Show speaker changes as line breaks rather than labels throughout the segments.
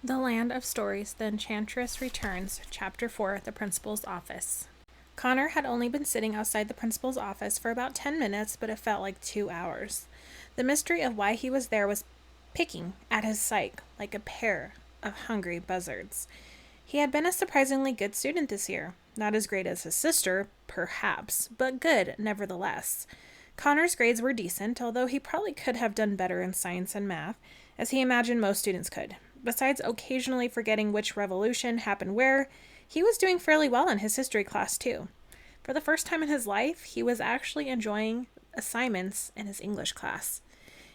The Land of Stories, The Enchantress Returns, Chapter 4, The Principal's Office. Connor had only been sitting outside the principal's office for about 10 minutes, but it felt like 2 hours. The mystery of why he was there was picking at his psyche like a pair of hungry buzzards. He had been a surprisingly good student this year. Not as great as his sister, perhaps, but good nevertheless. Connor's grades were decent, although he probably could have done better in science and math, as he imagined most students could. Besides occasionally forgetting which revolution happened where, he was doing fairly well in his history class too. For the first time in his life, he was actually enjoying assignments in his English class.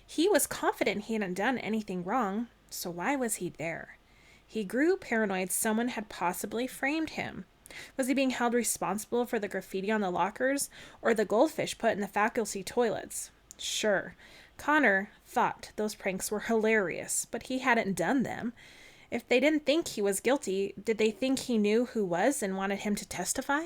He was confident he hadn't done anything wrong, so why was he there? He grew paranoid someone had possibly framed him. Was he being held responsible for the graffiti on the lockers or the goldfish put in the faculty toilets? Sure, Connor thought those pranks were hilarious, but he hadn't done them. If they didn't think he was guilty, did they think he knew who was and wanted him to testify?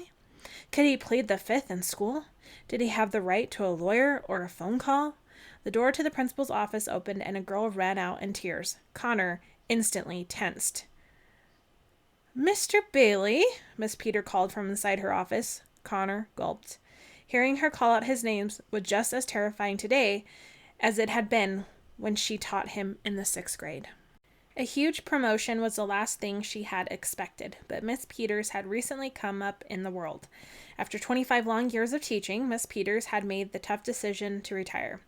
Could he plead the fifth in school? Did he have the right to a lawyer or a phone call? The door to the principal's office opened and a girl ran out in tears. Connor instantly tensed. "Mr. Bailey," Miss Peter called from inside her office. Connor gulped. Hearing her call out his name was just as terrifying today as it had been when she taught him in the 6th grade. A huge promotion was the last thing she had expected, but Miss Peters had recently come up in the world. After 25 long years of teaching, Miss Peters had made the tough decision to retire.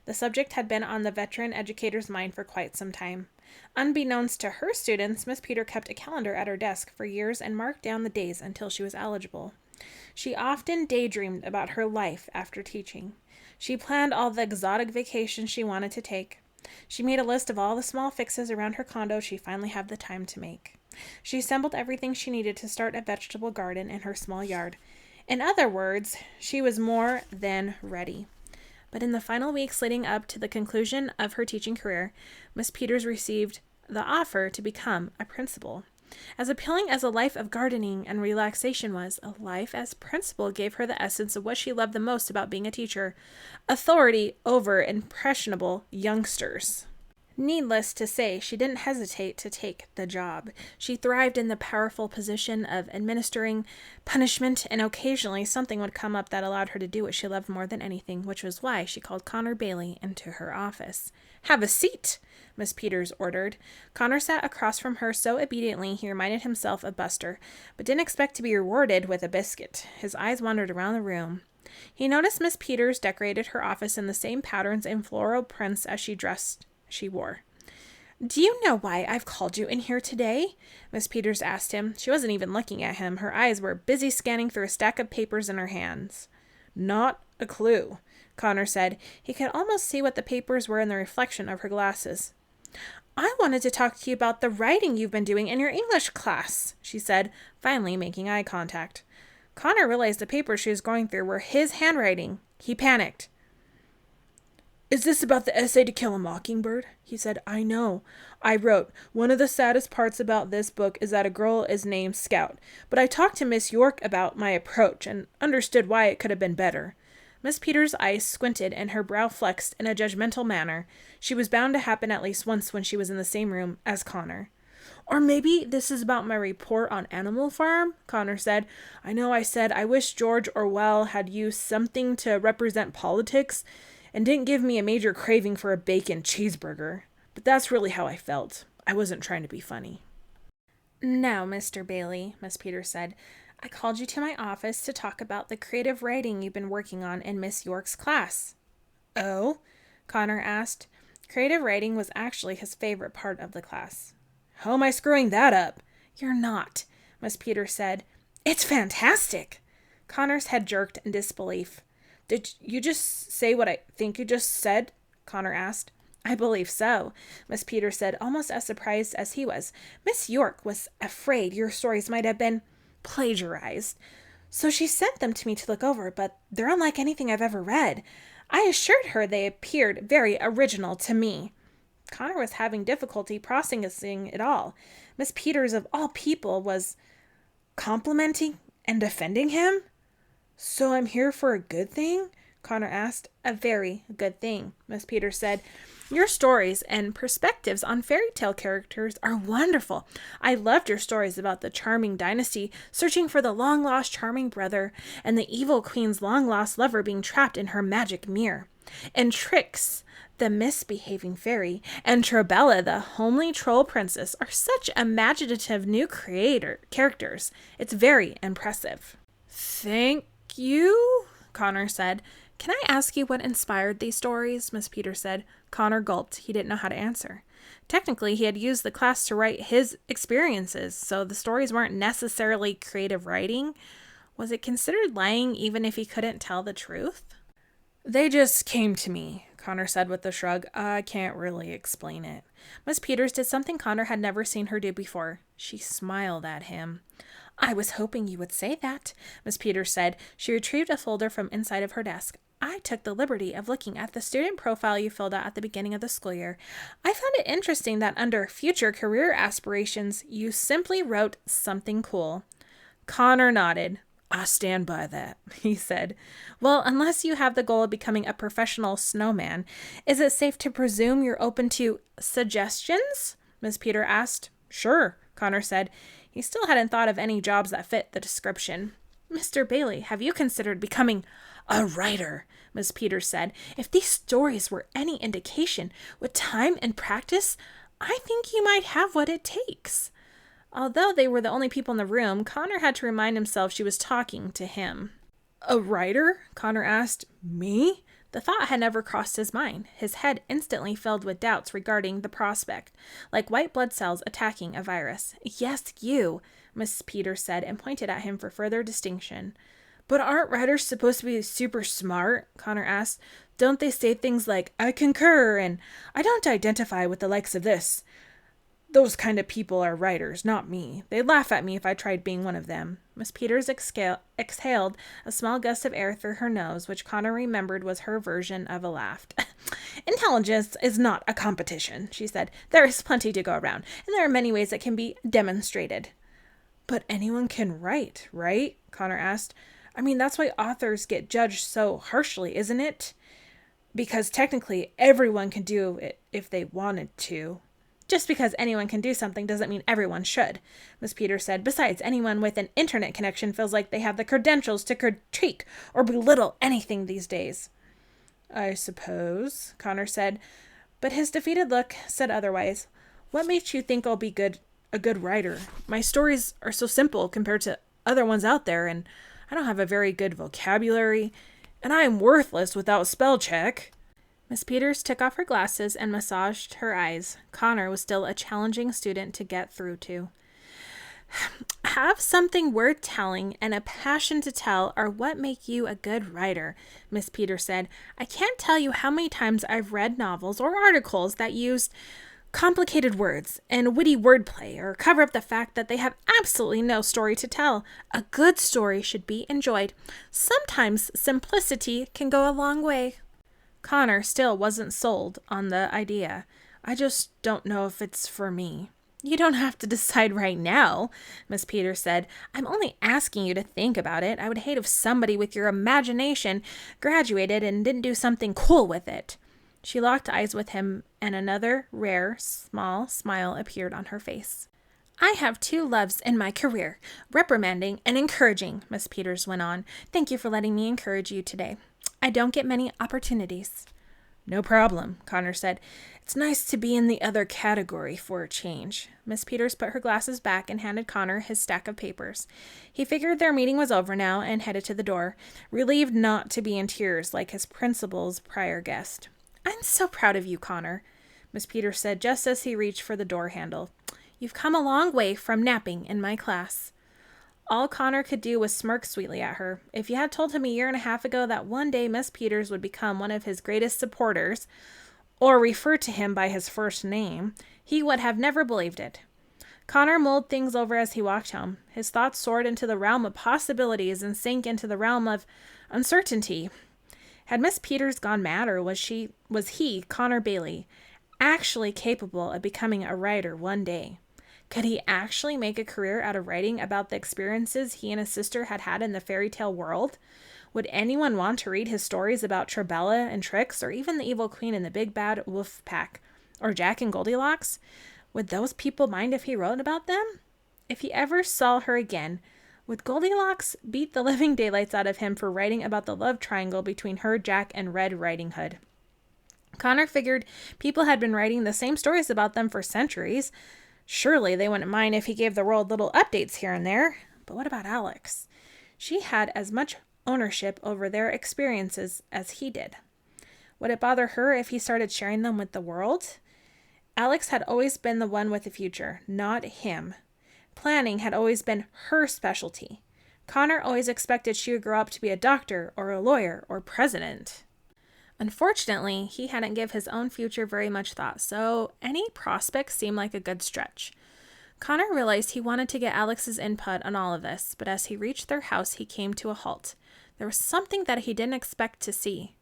The subject had been on the veteran educator's mind for quite some time. Unbeknownst to her students, Miss Peter kept a calendar at her desk for years and marked down the days until she was eligible. She often daydreamed about her life after teaching. She planned all the exotic vacations she wanted to take. She made a list of all the small fixes around her condo she finally had the time to make. She assembled everything she needed to start a vegetable garden in her small yard. In other words, she was more than ready. But in the final weeks leading up to the conclusion of her teaching career, Miss Peters received the offer to become a principal. As appealing as a life of gardening and relaxation was, a life as principal gave her the essence of what she loved the most about being a teacher: authority over impressionable youngsters. Needless to say, she didn't hesitate to take the job. She thrived in the powerful position of administering punishment, and occasionally something would come up that allowed her to do what she loved more than anything, which was why she called Connor Bailey into her office. "Have a seat," Miss Peters ordered. Connor sat across from her so obediently he reminded himself of Buster, but didn't expect to be rewarded with a biscuit. His eyes wandered around the room. He noticed Miss Peters decorated her office in the same patterns and floral prints as she wore. "Do you know why I've called you in here today?" Miss Peters asked him. She wasn't even looking at him. Her eyes were busy scanning through a stack of papers in her hands. "Not a clue," Connor said. He could almost see what the papers were in the reflection of her glasses. "I wanted to talk to you about the writing you've been doing in your English class," she said, finally making eye contact. Connor realized the papers she was going through were his handwriting. He panicked. "Is this about the essay To Kill a Mockingbird?" he said. "I know. I wrote, one of the saddest parts about this book is that a girl is named Scout, but I talked to Miss York about my approach and understood why it could have been better." Miss Peters' eyes squinted and her brow flexed in a judgmental manner. She was bound to happen at least once when she was in the same room as Connor. "Or maybe this is about my report on Animal Farm," Connor said. "I know I said I wish George Orwell had used something to represent politics and didn't give me a major craving for a bacon cheeseburger. But that's really how I felt. I wasn't trying to be funny." "Now, Mr. Bailey," Miss Peters said, "I called you to my office to talk about the creative writing you've been working on in Miss York's class." "Oh?" Connor asked. Creative writing was actually his favorite part of the class. "How am I screwing that up?" "You're not," Miss Peters said. "It's fantastic." Connor's head jerked in disbelief. "Did you just say what I think you just said?" Connor asked. "I believe so," Miss Peters said, almost as surprised as he was. "Miss York was afraid your stories might have been plagiarized. So she sent them to me to look over, but they're unlike anything I've ever read. I assured her they appeared very original to me." Connor was having difficulty processing it all. Miss Peters, of all people, was complimenting and defending him? "So I'm here for a good thing?" Connor asked. "A very good thing," Miss Peters said. Your stories and perspectives on fairy tale characters are wonderful. I loved your stories about the charming dynasty searching for the long-lost charming brother and the evil queen's long-lost lover being trapped in her magic mirror. And Trix, the misbehaving fairy, and Trabella, the homely troll princess, are such imaginative new characters. It's very impressive. Thank you, Connor said. Can I ask you what inspired these stories? Miss Peters said. Connor gulped. He didn't know how to answer. Technically, he had used the class to write his experiences, so the stories weren't necessarily creative writing. Was it considered lying even if he couldn't tell the truth? They just came to me, Connor said with a shrug. I can't really explain it. Miss Peters did something Connor had never seen her do before. She smiled at him. I was hoping you would say that, Miss Peters said. She retrieved a folder from inside of her desk. I took the liberty of looking at the student profile you filled out at the beginning of the school year. I found it interesting that under future career aspirations, you simply wrote something cool. Connor nodded. I stand by that, he said. Well, unless you have the goal of becoming a professional snowman, is it safe to presume you're open to suggestions? Miss Peters asked. Sure, Connor said. He still hadn't thought of any jobs that fit the description. Mr. Bailey, have you considered becoming a writer? Miss Peters said. If these stories were any indication, with time and practice, I think you might have what it takes. Although they were the only people in the room, Connor had to remind himself she was talking to him. A writer? Connor asked. Me? The thought had never crossed his mind. His head instantly filled with doubts regarding the prospect, like white blood cells attacking a virus. Yes, you, Miss Peters said, and pointed at him for further distinction. But aren't writers supposed to be super smart? Connor asked. Don't they say things like, I concur, and I don't identify with the likes of this? Those kind of people are writers, not me. They'd laugh at me if I tried being one of them. Miss Peters exhaled a small gust of air through her nose, which Connor remembered was her version of a laugh. Intelligence is not a competition, she said. There is plenty to go around, and there are many ways it can be demonstrated. But anyone can write, right? Connor asked. I mean, that's why authors get judged so harshly, isn't it? Because technically everyone can do it if they wanted to. Just because anyone can do something doesn't mean everyone should, Miss Peters said. Besides, anyone with an internet connection feels like they have the credentials to critique or belittle anything these days. I suppose, Connor said, but his defeated look said otherwise. What makes you think I'll be a good writer? My stories are so simple compared to other ones out there, and I don't have a very good vocabulary, and I am worthless without spell check. Miss Peters took off her glasses and massaged her eyes. Connor was still a challenging student to get through to. Have something worth telling and a passion to tell are what make you a good writer, Miss Peters said. I can't tell you how many times I've read novels or articles that used complicated words and witty wordplay or cover up the fact that they have absolutely no story to tell. A good story should be enjoyed. Sometimes simplicity can go a long way. Connor still wasn't sold on the idea. I just don't know if it's for me. You don't have to decide right now, Miss Peters said. I'm only asking you to think about it. I would hate if somebody with your imagination graduated and didn't do something cool with it. She locked eyes with him, and another rare, small smile appeared on her face. I have two loves in my career, reprimanding and encouraging, Miss Peters went on. Thank you for letting me encourage you today. I don't get many opportunities. No problem, Connor said. It's nice to be in the other category for a change. Miss Peters put her glasses back and handed Connor his stack of papers. He figured their meeting was over now and headed to the door, relieved not to be in tears like his principal's prior guest. I'm so proud of you, Connor, Miss Peters said just as he reached for the door handle. You've come a long way from napping in my class. All Connor could do was smirk sweetly at her. If you had told him a year and a half ago that one day Miss Peters would become one of his greatest supporters, or refer to him by his first name, he would have never believed it. Connor mulled things over as he walked home. His thoughts soared into the realm of possibilities and sank into the realm of uncertainty. Had Miss Peters gone mad, or was he, Connor Bailey, actually capable of becoming a writer one day? Could he actually make a career out of writing about the experiences he and his sister had had in the fairy tale world? Would anyone want to read his stories about Trebella and Trix, or even the evil queen and the big bad wolf pack, or Jack and Goldilocks? Would those people mind if he wrote about them? If he ever saw her again, would Goldilocks beat the living daylights out of him for writing about the love triangle between her, Jack, and Red Riding Hood? Connor figured people had been writing the same stories about them for centuries. Surely they wouldn't mind if he gave the world little updates here and there. But what about Alex? She had as much ownership over their experiences as he did. Would it bother her if he started sharing them with the world? Alex had always been the one with the future, not him. Planning had always been her specialty. Connor always expected she would grow up to be a doctor or a lawyer or president. Unfortunately, he hadn't given his own future very much thought, so any prospect seemed like a good stretch. Connor realized he wanted to get Alex's input on all of this, but as he reached their house, he came to a halt. There was something that he didn't expect to see.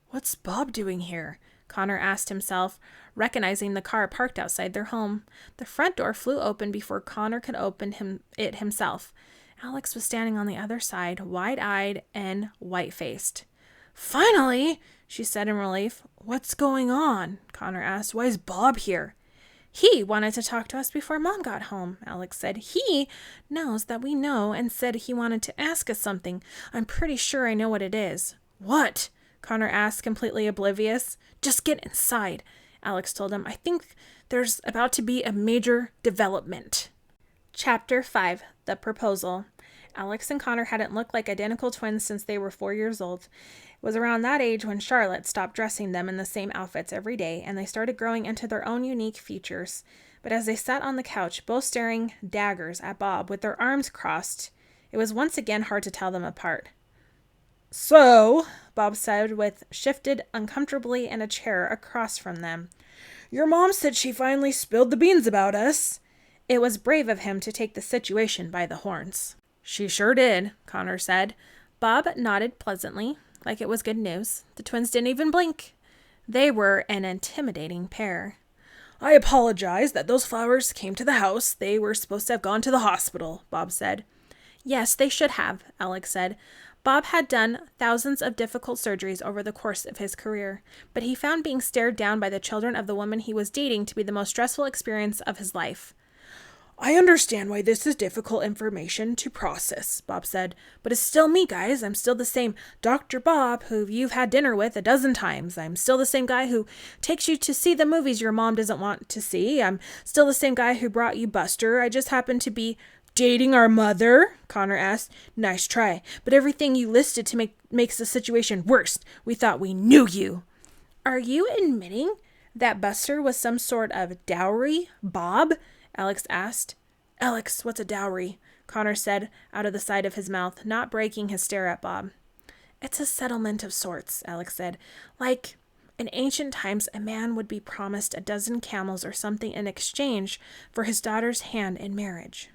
"What's Bob doing here?" Connor asked himself, recognizing the car parked outside their home. The front door flew open before Connor could open it himself. Alex was standing on the other side, wide-eyed and white-faced. "Finally!" she said in relief. "What's going on?" Connor asked. "Why is Bob here?" "He wanted to talk to us before Mom got home," Alex said. "He knows that we know and said he wanted to ask us something. I'm pretty sure I know what it is." "What?" Connor asked, completely oblivious. "Just get inside," Alex told him. "I think there's about to be a major development." Chapter 5, The Proposal. Alex and Connor hadn't looked like identical twins since they were 4 years old. It was around that age when Charlotte stopped dressing them in the same outfits every day, and they started growing into their own unique features. But as they sat on the couch, both staring daggers at Bob with their arms crossed, it was once again hard to tell them apart. "So," Bob said, with shifted uncomfortably in a chair across from them, "your mom said she finally spilled the beans about us." It was brave of him to take the situation by the horns. "She sure did," Connor said. Bob nodded pleasantly, like it was good news. The twins didn't even blink. They were an intimidating pair. "I apologize that those flowers came to the house. They were supposed to have gone to the hospital," Bob said. "Yes, they should have," Alex said. Bob had done thousands of difficult surgeries over the course of his career, but he found being stared down by the children of the woman he was dating to be the most stressful experience of his life. "I understand why this is difficult information to process," Bob said, "but it's still me, guys. I'm still the same Dr. Bob who you've had dinner with a dozen times. I'm still the same guy who takes you to see the movies your mom doesn't want to see. I'm still the same guy who brought you Buster. I just happen to be..." "Dating our mother?" Connor asked. "Nice try, but everything you listed to makes the situation worse. We thought we knew you." "Are you admitting that Buster was some sort of dowry, Bob?" Alex asked. "Alex, what's a dowry?" Connor said out of the side of his mouth, not breaking his stare at Bob. "It's a settlement of sorts," Alex said. "Like, in ancient times, a man would be promised a dozen camels or something in exchange for his daughter's hand in marriage."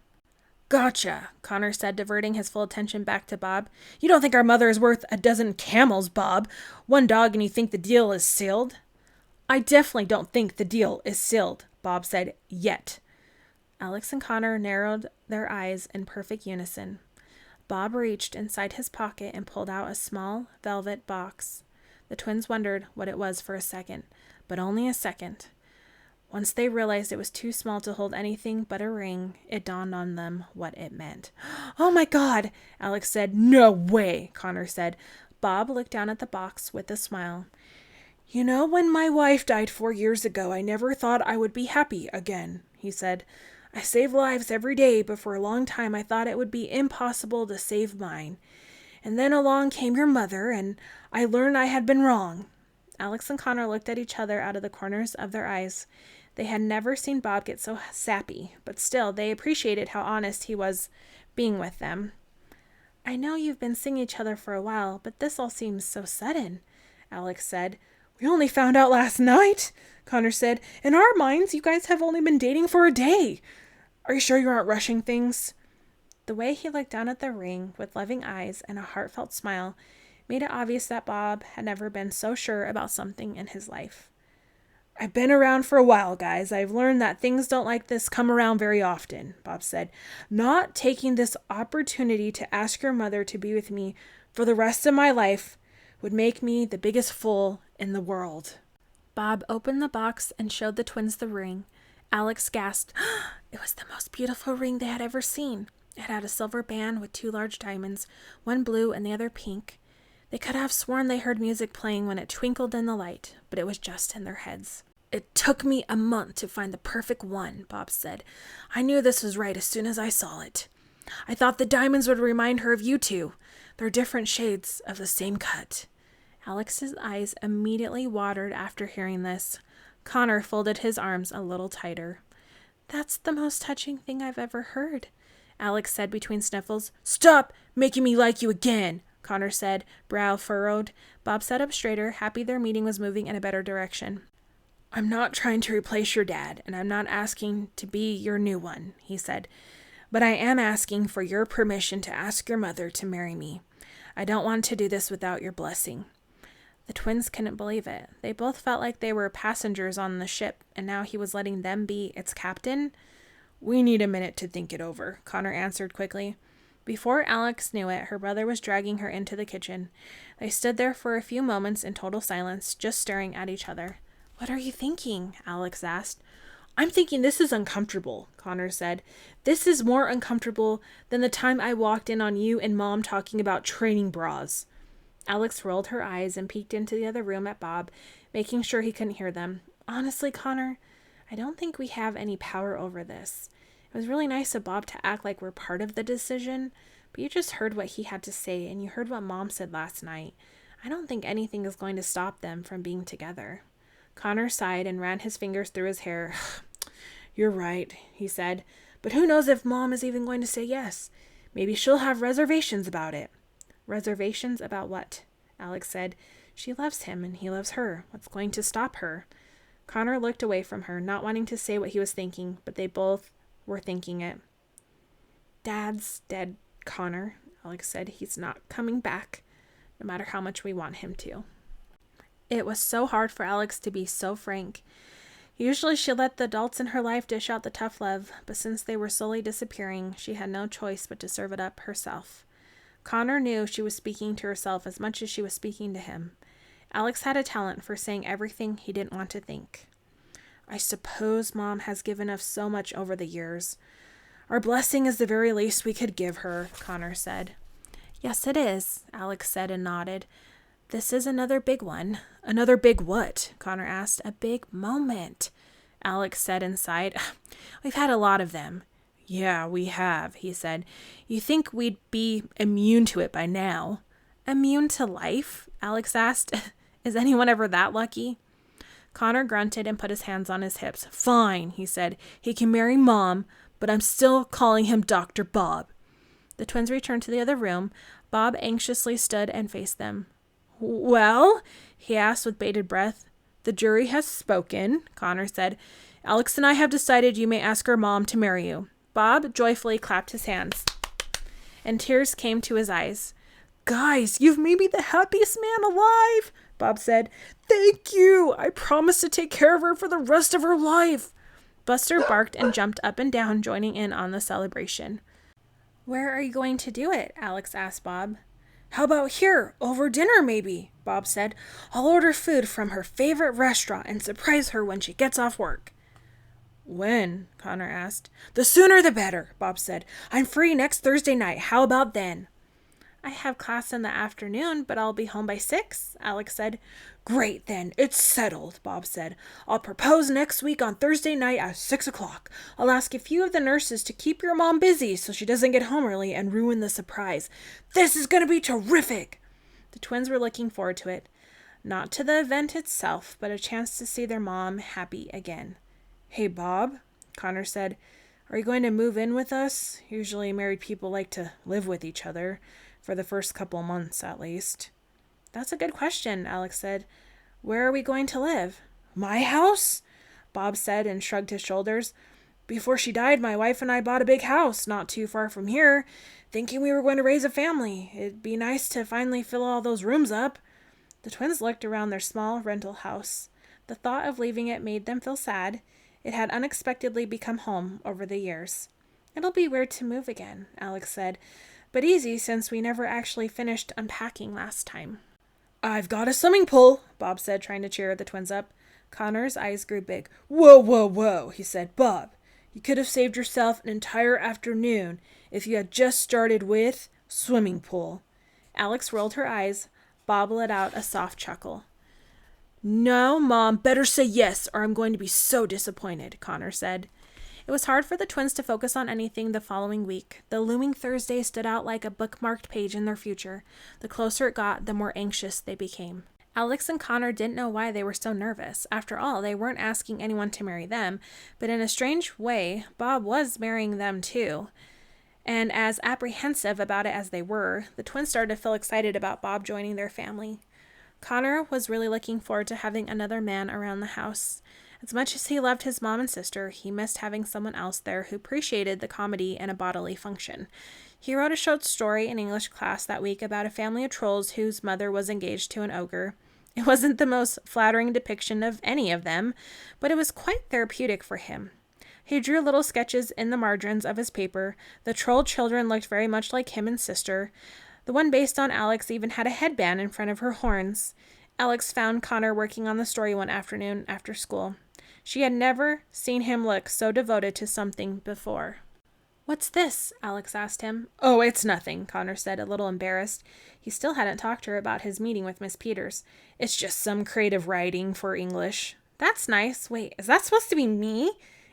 "Gotcha," Connor said, diverting his full attention back to Bob. "You don't think our mother is worth a dozen camels, Bob? One dog and you think the deal is sealed?" "I definitely don't think the deal is sealed," Bob said. "Yet." Alex and Connor narrowed their eyes in perfect unison. Bob reached inside his pocket and pulled out a small velvet box. The twins wondered what it was for a second, but only a second. Once they realized it was too small to hold anything but a ring, it dawned on them what it meant. "Oh my God," Alex said. "No way," Connor said. Bob looked down at the box with a smile. "You know, when my wife died 4 years ago, I never thought I would be happy again," he said. "I save lives every day, but for a long time I thought it would be impossible to save mine. And then along came your mother, and I learned I had been wrong." Alex and Connor looked at each other out of the corners of their eyes. They had never seen Bob get so sappy, but still they appreciated how honest he was being with them. "I know you've been seeing each other for a while, but this all seems so sudden," Alex said. "We only found out last night," Connor said. "In our minds, you guys have only been dating for a day. Are you sure you aren't rushing things?" The way he looked down at the ring with loving eyes and a heartfelt smile made it obvious that Bob had never been so sure about something in his life. "I've been around for a while, guys. I've learned that things don't like this come around very often," Bob said. "Not taking this opportunity to ask your mother to be with me for the rest of my life would make me the biggest fool in the world. Bob opened the box and showed the twins the ring. Alex gasped. It was the most beautiful ring they had ever seen. It had a silver band with 2 large diamonds, one blue and the other pink. They could have sworn they heard music playing when it twinkled in the light, but it was just in their heads. It took me a month to find the perfect one, Bob said. I knew this was right as soon as I saw it. I thought the diamonds would remind her of you two. They're different shades of the same cut. Alex's eyes immediately watered after hearing this. Connor folded his arms a little tighter. That's the most touching thing I've ever heard, Alex said between sniffles. Stop making me like you again, Connor said, brow furrowed. Bob sat up straighter, happy their meeting was moving in a better direction. I'm not trying to replace your dad, and I'm not asking to be your new one, he said. But I am asking for your permission to ask your mother to marry me. I don't want to do this without your blessing. The twins couldn't believe it. They both felt like they were passengers on the ship, and now he was letting them be its captain. We need a minute to think it over, Connor answered quickly. Before Alex knew it, her brother was dragging her into the kitchen. They stood there for a few moments in total silence, just staring at each other. What are you thinking? Alex asked. I'm thinking this is uncomfortable, Connor said. This is more uncomfortable than the time I walked in on you and Mom talking about training bras. Alex rolled her eyes and peeked into the other room at Bob, making sure he couldn't hear them. Honestly, Connor, I don't think we have any power over this. It was really nice of Bob to act like we're part of the decision, but you just heard what he had to say and you heard what Mom said last night. I don't think anything is going to stop them from being together. Connor sighed and ran his fingers through his hair. You're right, he said, but who knows if Mom is even going to say yes. Maybe she'll have reservations about it. Reservations about what? Alex said. She loves him and he loves her. What's going to stop her? Connor looked away from her, not wanting to say what he was thinking, but they both were thinking it. Dad's dead, Connor, Alex said. He's not coming back, no matter how much we want him to. It was so hard for Alex to be so frank. Usually she let the adults in her life dish out the tough love, but since they were slowly disappearing, she had no choice but to serve it up herself. Connor knew she was speaking to herself as much as she was speaking to him. Alex had a talent for saying everything he didn't want to think. I suppose Mom has given us so much over the years. Our blessing is the very least we could give her, Connor said. Yes, it is, Alex said and nodded. This is another big one. Another big what? Connor asked. A big moment, Alex said and sighed. We've had a lot of them. Yeah, we have, he said. You think we'd be immune to it by now? Immune to life? Alex asked. Is anyone ever that lucky? Connor grunted and put his hands on his hips. Fine, he said. He can marry Mom, but I'm still calling him Dr. Bob. The twins returned to the other room. Bob anxiously stood and faced them. Well, he asked with bated breath. The jury has spoken, Connor said. Alex and I have decided you may ask her mom to marry you. Bob joyfully clapped his hands, and tears came to his eyes. Guys, you've made me the happiest man alive, Bob said. Thank you. I promise to take care of her for the rest of her life. Buster barked and jumped up and down, joining in on the celebration. Where are you going to do it? Alex asked Bob. How about here, over dinner maybe, Bob said. I'll order food from her favorite restaurant and surprise her when she gets off work. When? Connor asked. The sooner the better, Bob said. I'm free next Thursday night. How about then? I have class in the afternoon, but I'll be home by 6, Alex said. Great then, it's settled, Bob said. I'll propose next week on Thursday night at 6 o'clock. I'll ask a few of the nurses to keep your mom busy so she doesn't get home early and ruin the surprise. This is going to be terrific. The twins were looking forward to it. Not to the event itself, but a chance to see their mom happy again. Hey, Bob, Connor said. Are you going to move in with us? Usually married people like to live with each other. For the first couple months, at least. That's a good question, Alex said. Where are we going to live? My house? Bob said and shrugged his shoulders. Before she died, my wife and I bought a big house not too far from here, thinking we were going to raise a family. It'd be nice to finally fill all those rooms up. The twins looked around their small rental house. The thought of leaving it made them feel sad. It had unexpectedly become home over the years. It'll be weird to move again, Alex said. but easy since we never actually finished unpacking last time. I've got a swimming pool, Bob said, trying to cheer the twins up. Connor's eyes grew big. Whoa, whoa, whoa, he said. Bob, you could have saved yourself an entire afternoon if you had just started with swimming pool. Alex rolled her eyes. Bob let out a soft chuckle. No, Mom, better say yes, or I'm going to be so disappointed, Connor said. It was hard for the twins to focus on anything the following week. The looming Thursday stood out like a bookmarked page in their future. The closer it got, the more anxious they became. Alex and Connor didn't know why they were so nervous. After all, they weren't asking anyone to marry them, but in a strange way, Bob was marrying them too. And as apprehensive about it as they were, the twins started to feel excited about Bob joining their family. Connor was really looking forward to having another man around the house. As much as he loved his mom and sister, he missed having someone else there who appreciated the comedy and a bodily function. He wrote a short story in English class that week about a family of trolls whose mother was engaged to an ogre. It wasn't the most flattering depiction of any of them, but it was quite therapeutic for him. He drew little sketches in the margins of his paper. The troll children looked very much like him and sister. The one based on Alex even had a headband in front of her horns. Alex found Connor working on the story one afternoon after school. She had never seen him look so devoted to something before. What's this? Alex asked him. Oh, it's nothing, Connor said, a little embarrassed. He still hadn't talked to her about his meeting with Miss Peters. It's just some creative writing for English. That's nice. Wait, is that supposed to be me?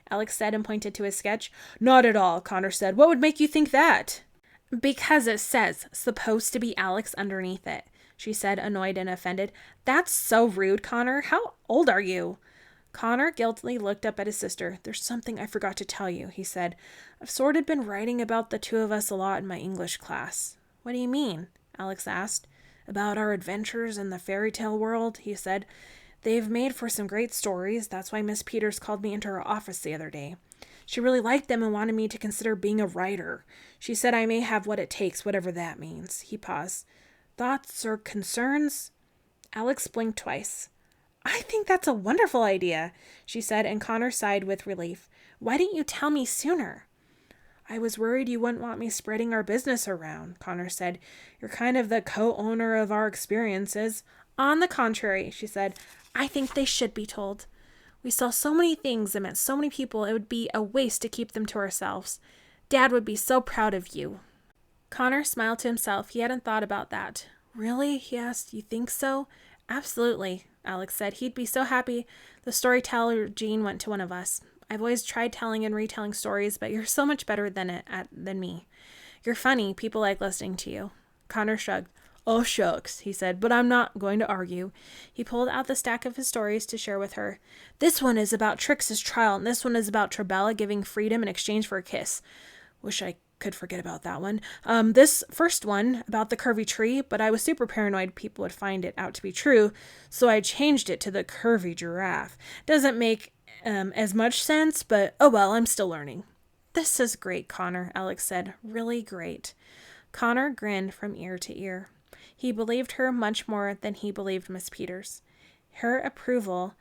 Alex said and pointed to his sketch. Not at all, Connor said. What would make you think that? Because it says, supposed to be Alex underneath it, she said, annoyed and offended. That's so rude, Connor. How old are you? Connor guiltily looked up at his sister. There's something I forgot to tell you, he said. I've sort of been writing about the two of us a lot in my English class. What do you mean? Alex asked. About our adventures in the fairy tale world, he said. They've made for some great stories. That's why Miss Peters called me into her office the other day. She really liked them and wanted me to consider being a writer. She said I may have what it takes, whatever that means. He paused. Thoughts or concerns? Alex blinked twice. I think that's a wonderful idea, she said, and Connor sighed with relief. Why didn't you tell me sooner? I was worried you wouldn't want me spreading our business around, Connor said. You're kind of the co-owner of our experiences. On the contrary, she said, I think they should be told. We sell so many things and met so many people, it would be a waste to keep them to ourselves. Dad would be so proud of you. Connor smiled to himself. He hadn't thought about that. Really? He asked. You think so? Absolutely, Alex said. He'd be so happy the storyteller gene went to one of us. I've always tried telling and retelling stories, but you're so much better than me. You're funny. People like listening to you. Connor shrugged. Oh, shucks, he said, but I'm not going to argue. He pulled out the stack of his stories to share with her. This one is about Trix's trial, and this one is about Trebella giving freedom in exchange for a kiss. Wish I could forget about that one. This first one about the curvy tree, but I was super paranoid people would find it out to be true, so I changed it to the curvy giraffe. Doesn't make as much sense, but oh well, I'm still learning. This is great, Connor, Alex said. Really great. Connor grinned from ear to ear. He believed her much more than he believed Miss Peters. Her approval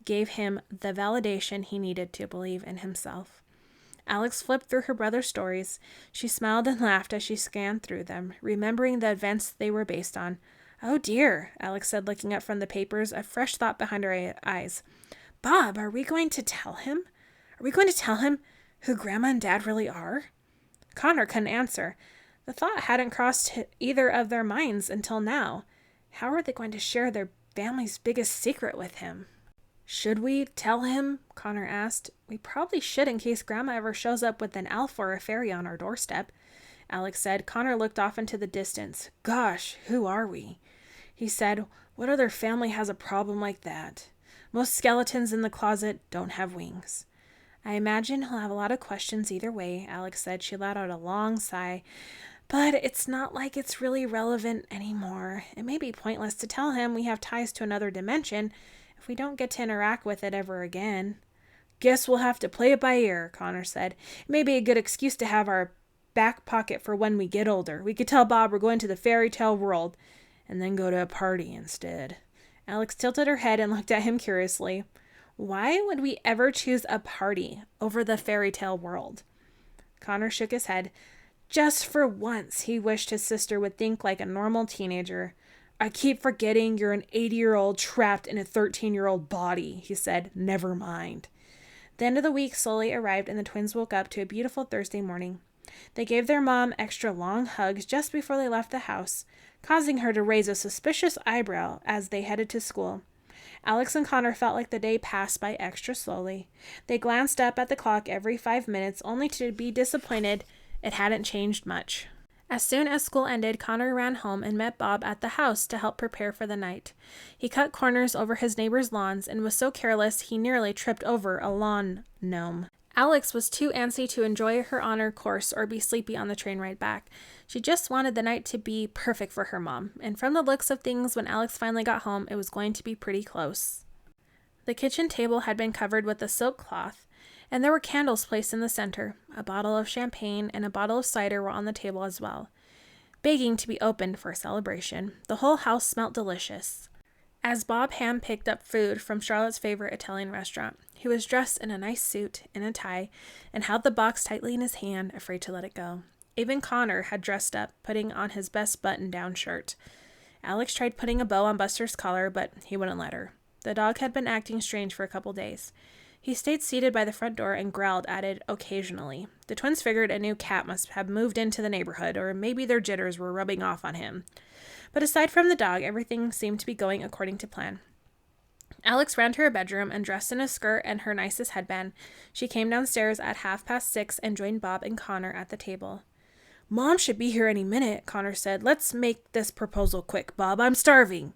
gave him the validation he needed to believe in himself. Alex flipped through her brother's stories. She smiled and laughed as she scanned through them, remembering the events they were based on. Oh dear, Alex said, looking up from the papers, a fresh thought behind her eyes. Bob, are we going to tell him? Are we going to tell him who Grandma and Dad really are? Connor couldn't answer. The thought hadn't crossed either of their minds until now. How are they going to share their family's biggest secret with him? Should we tell him? Connor asked. We probably should in case Grandma ever shows up with an elf or a fairy on our doorstep, Alex said. Connor looked off into the distance. Gosh, who are we? He said, what other family has a problem like that? Most skeletons in the closet don't have wings. I imagine he'll have a lot of questions either way, Alex said. She let out a long sigh. But it's not like it's really relevant anymore. It may be pointless to tell him we have ties to another dimension if we don't get to interact with it ever again. Guess we'll have to play it by ear, Connor said. It may be a good excuse to have our back pocket for when we get older. We could tell Bob we're going to the fairy tale world and then go to a party instead. Alex tilted her head and looked at him curiously. Why would we ever choose a party over the fairy tale world? Connor shook his head. Just for once, he wished his sister would think like a normal teenager. I keep forgetting you're an 80-year-old trapped in a 13-year-old body, he said. Never mind. The end of the week slowly arrived and the twins woke up to a beautiful Thursday morning. They gave their mom extra long hugs just before they left the house, causing her to raise a suspicious eyebrow as they headed to school. Alex and Connor felt like the day passed by extra slowly. They glanced up at the clock every 5 minutes, only to be disappointed it hadn't changed much. As soon as school ended, Connor ran home and met Bob at the house to help prepare for the night. He cut corners over his neighbors' lawns and was so careless he nearly tripped over a lawn gnome. Alex was too antsy to enjoy her honor course or be sleepy on the train ride back. She just wanted the night to be perfect for her mom, and from the looks of things when Alex finally got home, it was going to be pretty close. The kitchen table had been covered with a silk cloth, and there were candles placed in the center. A bottle of champagne and a bottle of cider were on the table as well, begging to be opened for a celebration. The whole house smelt delicious. As Bob hand-picked up food from Charlotte's favorite Italian restaurant, he was dressed in a nice suit and a tie and held the box tightly in his hand, afraid to let it go. Even Connor had dressed up, putting on his best button-down shirt. Alex tried putting a bow on Buster's collar, but he wouldn't let her. The dog had been acting strange for a couple days. He stayed seated by the front door and growled at it occasionally. The twins figured a new cat must have moved into the neighborhood, or maybe their jitters were rubbing off on him. But aside from the dog, everything seemed to be going according to plan. Alex ran to her bedroom and dressed in a skirt and her nicest headband. She came downstairs at 6:30 and joined Bob and Connor at the table. Mom should be here any minute, Connor said. Let's make this proposal quick, Bob. I'm starving.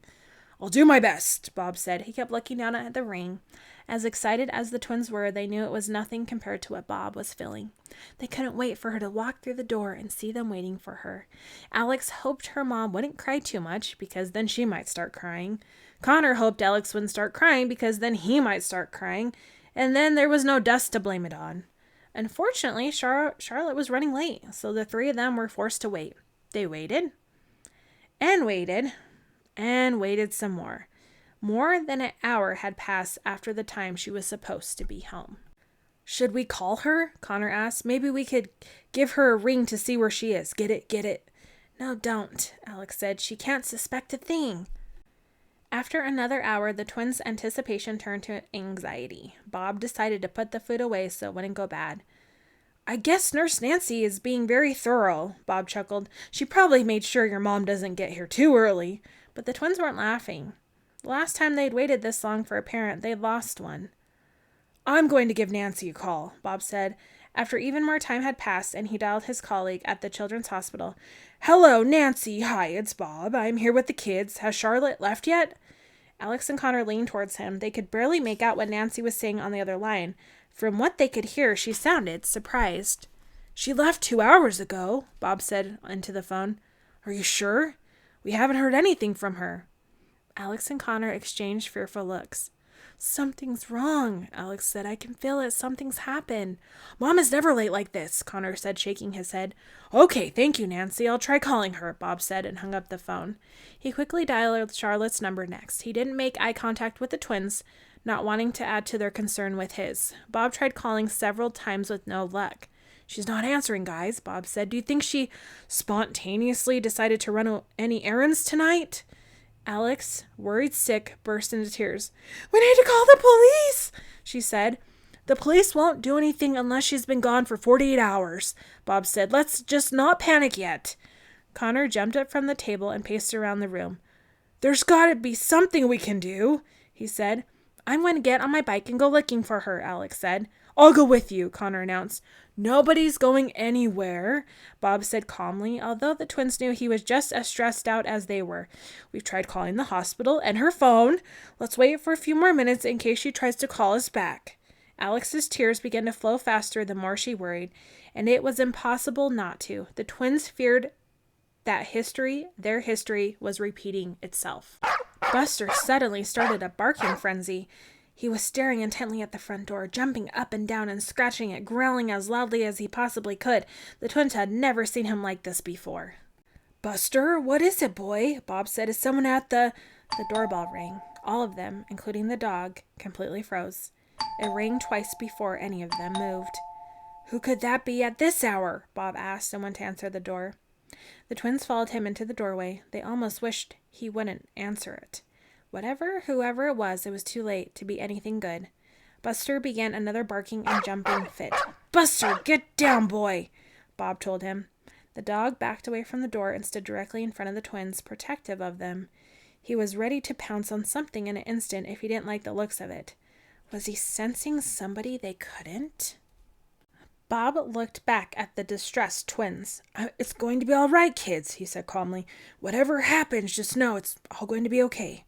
I'll do my best, Bob said. He kept looking down at the ring. As excited as the twins were, they knew it was nothing compared to what Bob was feeling. They couldn't wait for her to walk through the door and see them waiting for her. Alex hoped her mom wouldn't cry too much, because then she might start crying. Connor hoped Alex wouldn't start crying, because then he might start crying. And then there was no dust to blame it on. Unfortunately, Charlotte was running late, so the three of them were forced to wait. They waited, and waited, and waited some more. More than an hour had passed after the time she was supposed to be home. Should we call her? Connor asked. Maybe we could give her a ring to see where she is. Get it, get it. No, don't, Alex said. She can't suspect a thing. After another hour, the twins' anticipation turned to anxiety. Bob decided to put the food away so it wouldn't go bad. I guess Nurse Nancy is being very thorough, Bob chuckled. She probably made sure your mom doesn't get here too early. But the twins weren't laughing. The last time they'd waited this long for a parent, they'd lost one. I'm going to give Nancy a call, Bob said, after even more time had passed, and he dialed his colleague at the Children's Hospital. Hello, Nancy. Hi, it's Bob. I'm here with the kids. Has Charlotte left yet? Alex and Connor leaned towards him. They could barely make out what Nancy was saying on the other line. From what they could hear, she sounded surprised. She left 2 hours ago, Bob said into the phone. Are you sure? We haven't heard anything from her. Alex and Connor exchanged fearful looks. Something's wrong, Alex said. I can feel it. Something's happened. Mom is never late like this, Connor said, shaking his head. Okay, thank you, Nancy. I'll try calling her, Bob said, and hung up the phone. He quickly dialed Charlotte's number next. He didn't make eye contact with the twins, not wanting to add to their concern with his. Bob tried calling several times with no luck. She's not answering, guys, Bob said. Do you think she spontaneously decided to run any errands tonight? Alex, worried sick, burst into tears. We need to call the police, she said. The police won't do anything unless she's been gone for 48 hours, Bob said. Let's just not panic yet. Connor jumped up from the table and paced around the room. There's got to be something we can do, he said. I'm going to get on my bike and go looking for her, Alex said. I'll go with you, Connor announced. Nobody's going anywhere, Bob said calmly, although the twins knew he was just as stressed out as they were. We've tried calling the hospital and her phone. Let's wait for a few more minutes in case she tries to call us back. Alex's tears began to flow faster the more she worried, and it was impossible not to. The twins feared that their history, was repeating itself. Buster suddenly started a barking frenzy. He was staring intently at the front door, jumping up and down and scratching it, growling as loudly as he possibly could. The twins had never seen him like this before. Buster, what is it, boy? Bob said. Is someone at the... The doorbell rang. All of them, including the dog, completely froze. It rang twice before any of them moved. "Who could that be at this hour?" Bob asked and went to answer the door. The twins followed him into the doorway. They almost wished he wouldn't answer it. Whoever it was too late to be anything good. Buster began another barking and jumping fit. "Buster, get down, boy," Bob told him. The dog backed away from the door and stood directly in front of the twins, protective of them. He was ready to pounce on something in an instant if he didn't like the looks of it. Was he sensing somebody they couldn't? Bob looked back at the distressed twins. "It's going to be all right, kids," he said calmly. "Whatever happens, just know it's all going to be okay."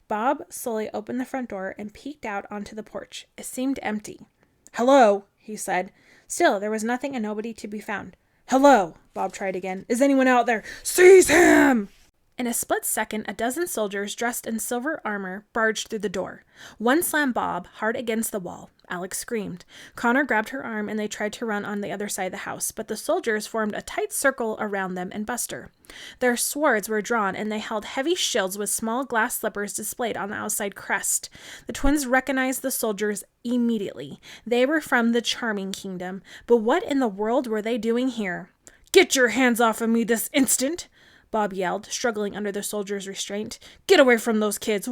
Bob slowly opened the front door and peeked out onto the porch. It seemed empty. "Hello," he said. Still, there was nothing and nobody to be found. "Hello," Bob tried again. "Is anyone out there? Seize him!" In a split second, a dozen soldiers dressed in silver armor barged through the door. One slammed Bob hard against the wall. Alex screamed. Connor grabbed her arm and they tried to run on the other side of the house, but the soldiers formed a tight circle around them and Buster. Their swords were drawn and they held heavy shields with small glass slippers displayed on the outside crest. The twins recognized the soldiers immediately. They were from the Charming Kingdom, but what in the world were they doing here? "Get your hands off of me this instant!" Bob yelled, struggling under the soldiers' restraint. "Get away from those kids!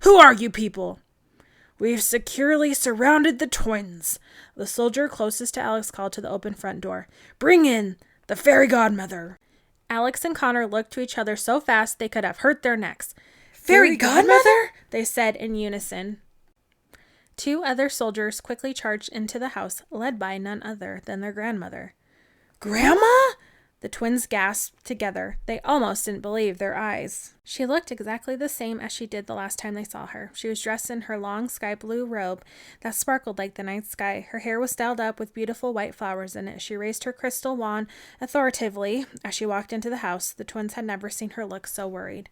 Who are you people?" "We've securely surrounded the twins," the soldier closest to Alex called to the open front door. "Bring in the fairy godmother." Alex and Connor looked to each other so fast they could have hurt their necks. "Fairy godmother?" they said in unison. Two other soldiers quickly charged into the house, led by none other than their grandmother. "Grandma?" The twins gasped together. They almost didn't believe their eyes. She looked exactly the same as she did the last time they saw her. She was dressed in her long sky blue robe that sparkled like the night sky. Her hair was styled up with beautiful white flowers in it. She raised her crystal wand authoritatively as she walked into the house. The twins had never seen her look so worried.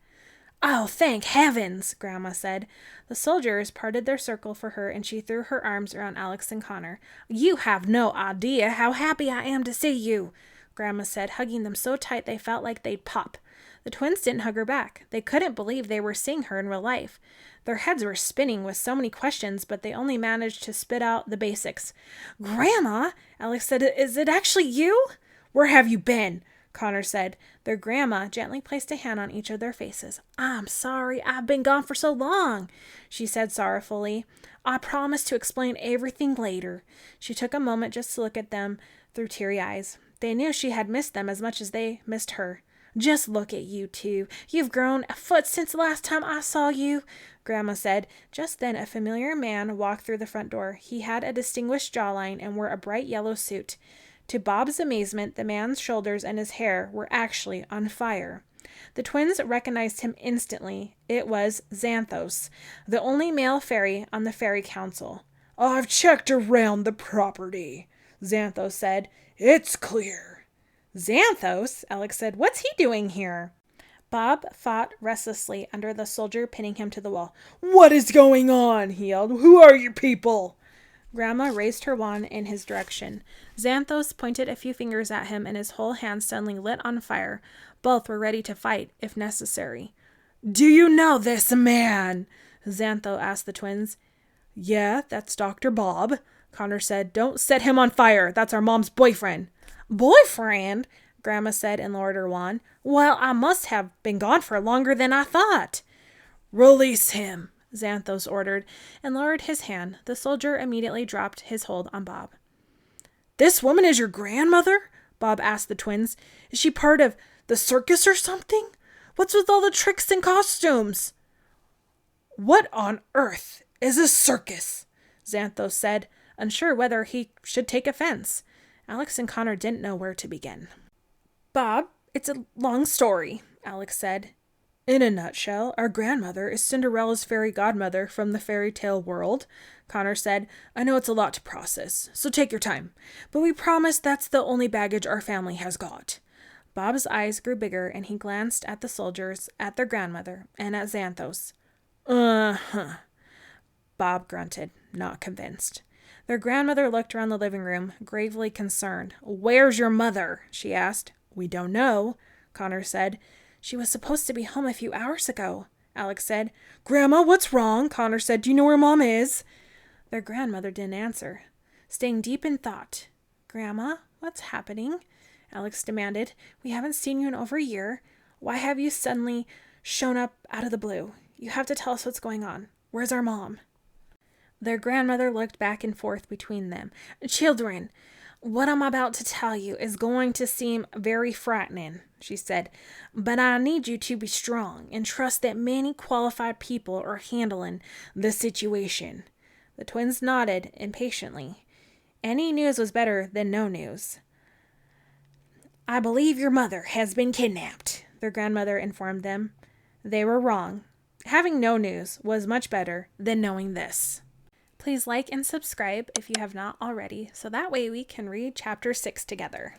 "Oh, thank heavens," Grandma said. The soldiers parted their circle for her and she threw her arms around Alex and Connor. "You have no idea how happy I am to see you," Grandma said, hugging them so tight they felt like they'd pop. The twins didn't hug her back. They couldn't believe they were seeing her in real life. Their heads were spinning with so many questions, but they only managed to spit out the basics. "Grandma," Alex said, "is it actually you?" "Where have you been?" Connor said. Their grandma gently placed a hand on each of their faces. "I'm sorry I've been gone for so long," she said sorrowfully. "I promise to explain everything later." She took a moment just to look at them through teary eyes. They knew she had missed them as much as they missed her. "Just look at you two. You've grown a foot since the last time I saw you," Grandma said. Just then a familiar man walked through the front door. He had a distinguished jawline and wore a bright yellow suit. To Bob's amazement, the man's shoulders and his hair were actually on fire. The twins recognized him instantly. It was Xanthos, the only male fairy on the fairy council. "I've checked around the property," Xanthos said. "It's clear." "Xanthos?" Alex said. "What's he doing here?" Bob fought restlessly under the soldier pinning him to the wall. "What is going on?" he yelled. "Who are you people?" Grandma raised her wand in his direction. Xanthos pointed a few fingers at him and his whole hand suddenly lit on fire. Both were ready to fight, if necessary. "Do you know this man?" Xanthos asked the twins. "Yeah, that's Dr. Bob," Connor said. "Don't set him on fire. That's our mom's boyfriend." "Boyfriend?" Grandma said and lowered her wand. "Well, I must have been gone for longer than I thought." "Release him," Xanthos ordered, and lowered his hand. The soldier immediately dropped his hold on Bob. "This woman is your grandmother?" Bob asked the twins. "Is she part of the circus or something? What's with all the tricks and costumes?" "What on earth is a circus?" Xanthos said, unsure whether he should take offense. Alex and Connor didn't know where to begin. "Bob, it's a long story," Alex said. "In a nutshell, our grandmother is Cinderella's fairy godmother from the fairy tale world," Connor said. "I know it's a lot to process, so take your time. But we promise that's the only baggage our family has got." Bob's eyes grew bigger and he glanced at the soldiers, at their grandmother, and at Xanthos. "Uh-huh." Bob grunted, not convinced. Their grandmother looked around the living room, gravely concerned. "Where's your mother?" she asked. "We don't know," Connor said. "She was supposed to be home a few hours ago," Alex said. "Grandma, what's wrong?" Connor said. "Do you know where Mom is?" Their grandmother didn't answer. Staying deep in thought, Grandma, what's happening? Alex demanded. We haven't seen you in over a year. Why have you suddenly shown up out of the blue? You have to tell us what's going on. Where's our mom? Their grandmother looked back and forth between them. Children, what I'm about to tell you is going to seem very frightening, she said, but I need you to be strong and trust that many qualified people are handling the situation. The twins nodded impatiently. Any news was better than no news. I believe your mother has been kidnapped, their grandmother informed them. They were wrong. Having no news was much better than knowing this. Please like and subscribe if you have not already, so that way we can read Chapter 6 together.